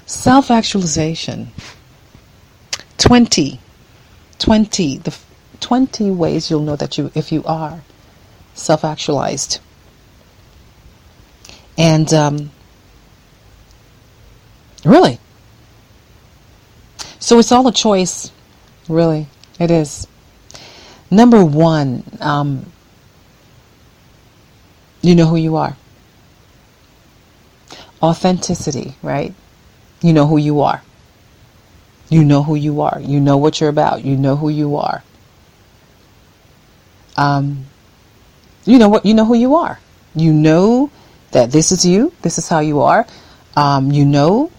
Self-actualization. 20 ways you'll know that if you are self-actualized. And really, so it's all a choice. Really, it is. Number one, you know who you are. Authenticity, right? You know who you are. You know who you are. You know what you're about. You know who you are. You know who you are. You know that this is you. This is how you are. You know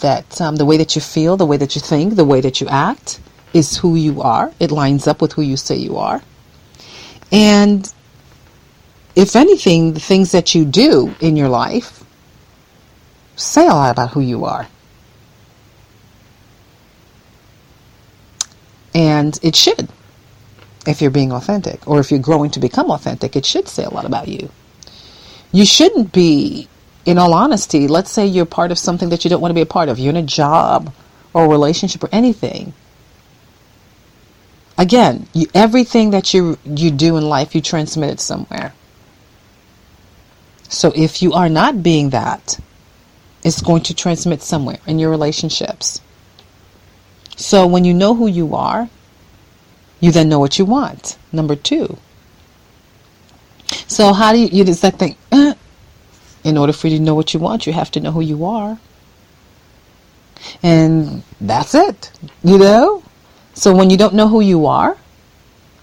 that the way that you feel, the way that you think, the way that you act is who you are. It lines up with who you say you are. And if anything, the things that you do in your life say a lot about who you are. And it should, if you're being authentic, or if you're growing to become authentic, it should say a lot about you. You shouldn't be, in all honesty, let's say you're part of something that you don't want to be a part of. You're in a job or a relationship or anything. Again, everything that you do in life, you transmit it somewhere. So if you are not being that, it's going to transmit somewhere in your relationships. So when you know who you are, you then know what you want. Number two. So how do you just that thing? In order for you to know what you want, you have to know who you are. And that's it. You know? So when you don't know who you are,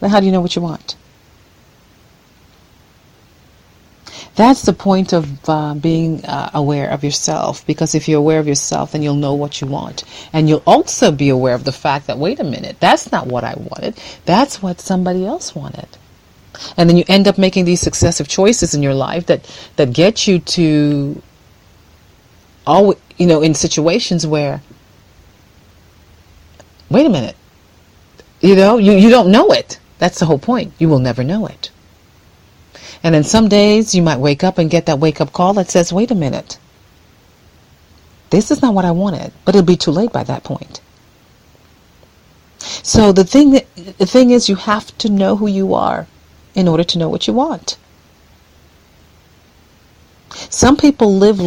then how do you know what you want? That's the point of being aware of yourself. Because if you're aware of yourself, then you'll know what you want. And you'll also be aware of the fact that, wait a minute, that's not what I wanted. That's what somebody else wanted. And then you end up making these successive choices in your life that get you to, in situations where, wait a minute, you don't know it. That's the whole point. You will never know it. And then some days you might wake up and get that wake-up call that says, wait a minute, this is not what I wanted, but it'll be too late by that point. So the thing is, you have to know who you are in order to know what you want. Some people live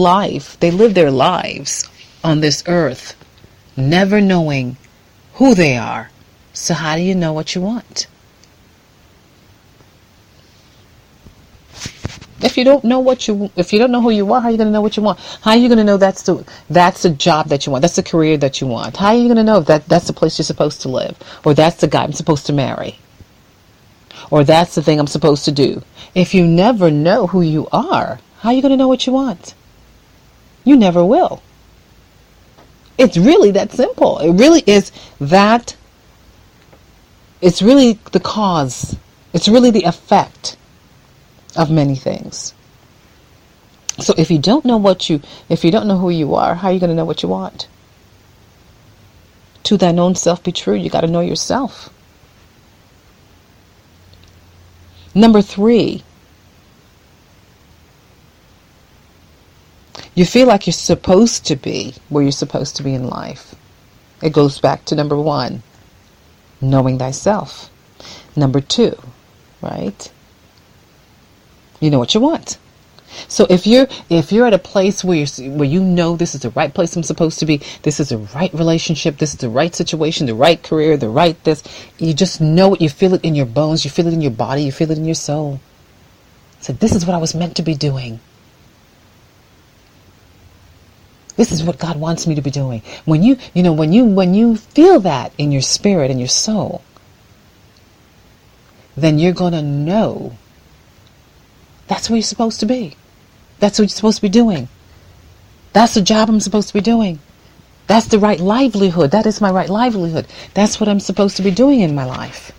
their lives on this earth never knowing who they are. So how do you know what you want? If you don't know who you are, how are you going to know what you want? How are you going to know that's the job that you want? That's the career that you want? How are you going to know if that's the place you're supposed to live? Or that's the guy I'm supposed to marry? Or that's the thing I'm supposed to do? If you never know who you are, how are you going to know what you want? You never will. It's really that simple. It really is that. It's really the cause. It's really the effect of many things. So if you don't know who you are, how are you going to know what you want? To thine own self be true. You got to know yourself. Number 3, you feel like you're supposed to be where you're supposed to be in life. It goes back to number 1, knowing thyself. Number 2, right? You know what you want. So if you're at a place where you know this is the right place I'm supposed to be, this is the right relationship, this is the right situation, the right career, the right this, you just know it, you feel it in your bones, you feel it in your body, you feel it in your soul. So this is what I was meant to be doing. This is what God wants me to be doing. When you feel that in your spirit and your soul, then you're going to know that's where you're supposed to be. That's what you're supposed to be doing. That's the job I'm supposed to be doing. That's the right livelihood. That is my right livelihood. That's what I'm supposed to be doing in my life.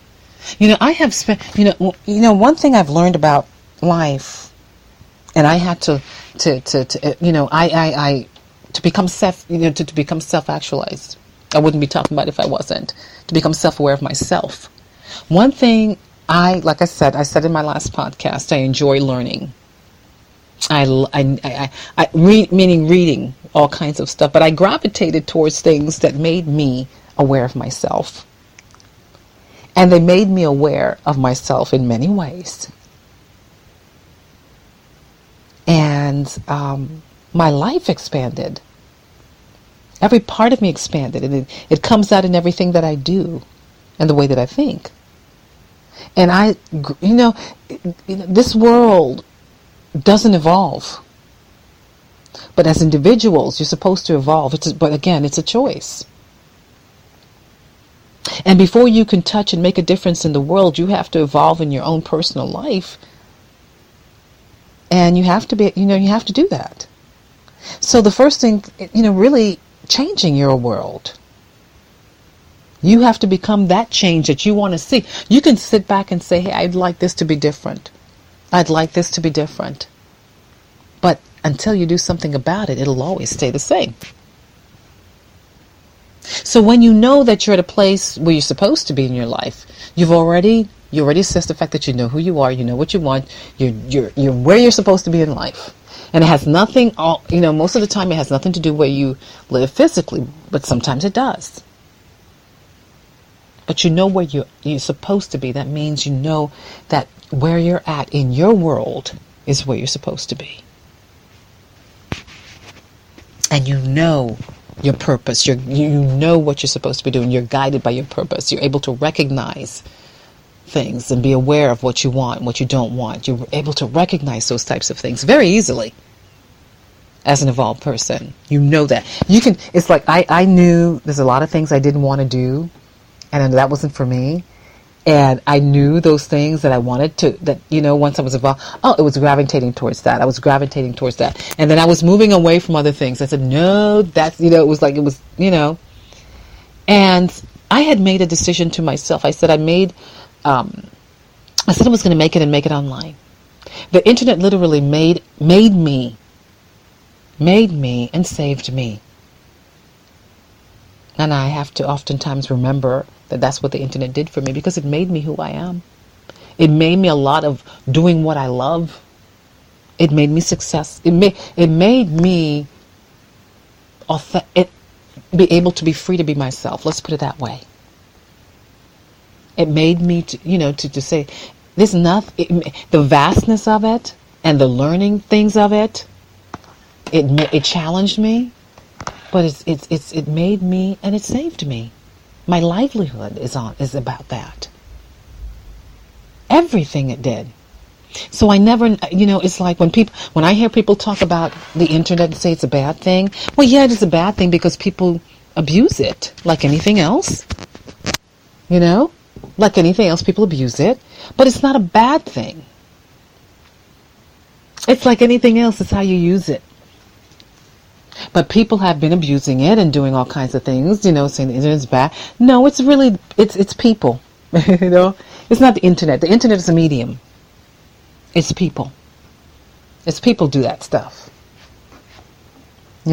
I have spent, one thing I've learned about life, and I had to become to become self-actualized. I wouldn't be talking about it if I wasn't. To become self-aware of myself. One thing like I said in my last podcast, I enjoy learning. I read, meaning reading, all kinds of stuff, but I gravitated towards things that made me aware of myself. And they made me aware of myself in many ways. And my life expanded. Every part of me expanded. And it comes out in everything that I do and the way that I think. And this world doesn't evolve. But as individuals, you're supposed to evolve. But again, it's a choice. And before you can touch and make a difference in the world, you have to evolve in your own personal life. And you have to do that. So the first thing, really changing your world. You have to become that change that you want to see. You can sit back and say, hey, I'd like this to be different. I'd like this to be different. But until you do something about it, it'll always stay the same. So when you know that you're at a place where you're supposed to be in your life, you already assess the fact that you know who you are, you know what you want, you're where you're supposed to be in life. And it has nothing, most of the time it has nothing to do where you live physically, but sometimes it does. But you know where you're supposed to be. That means you know that where you're at in your world is where you're supposed to be. And you know your purpose. You know what you're supposed to be doing. You're guided by your purpose. You're able to recognize things and be aware of what you want and what you don't want. You're able to recognize those types of things very easily as an evolved person. You know that. It's like I knew there's a lot of things I didn't want to do, and that wasn't for me. And I knew those things that I wanted to, once I was evolved, it was gravitating towards that. I was gravitating towards that. And then I was moving away from other things. I said, no, that's, and I had made a decision to myself. I said I said I was going to make it and make it online. The internet literally made me and saved me. And I have to oftentimes remember that that's what the internet did for me, because it made me who I am. It made me a lot of doing what I love. It made me success. It made me be able to be free to be myself. Let's put it that way. It made me to say, there's nothing, the vastness of it and the learning things of it. It challenged me, but it made me and it saved me. My livelihood is about that. Everything it did. So I never, it's like when I hear people talk about the internet and say it's a bad thing. Well, yeah, it is a bad thing because people abuse it like anything else. Like anything else, people abuse it. But it's not a bad thing. It's like anything else, it's how you use it. But people have been abusing it and doing all kinds of things, saying the internet's bad. No, it's really, it's people, It's not the internet. The internet is a medium. It's people. It's people do that stuff. It's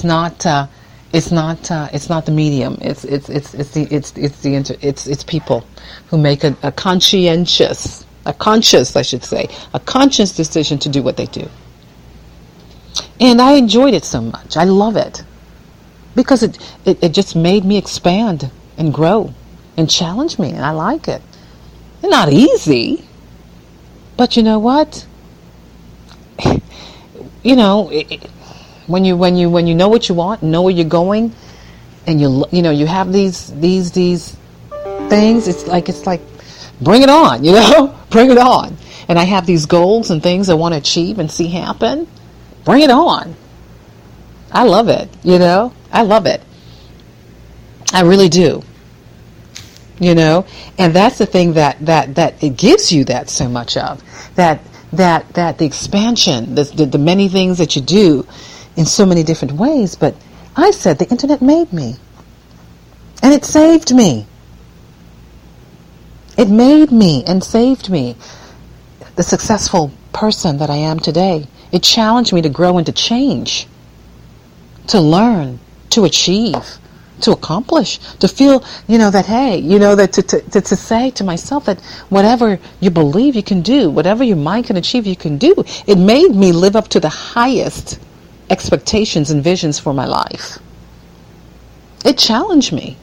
not the medium. It's people who make a conscious decision to do what they do. And I enjoyed it so much. I love it because it just made me expand and grow and challenge me, and I like it. It's not easy, but you know what? When you know what you want, know where you're going, and you have these things, it's like bring it on, bring it on. And I have these goals and things I want to achieve and see happen. Bring it on. I love it, I love it. I really do. And that's the thing that it gives you that so much of. That the expansion, the many things that you do in so many different ways. But I said the internet made me. And it saved me. It made me and saved me the successful person that I am today. It challenged me to grow and to change, to learn, to achieve, to accomplish, to feel, that, hey, that to say to myself that whatever you believe you can do, whatever your mind can achieve, you can do. It made me live up to the highest expectations and visions for my life. It challenged me.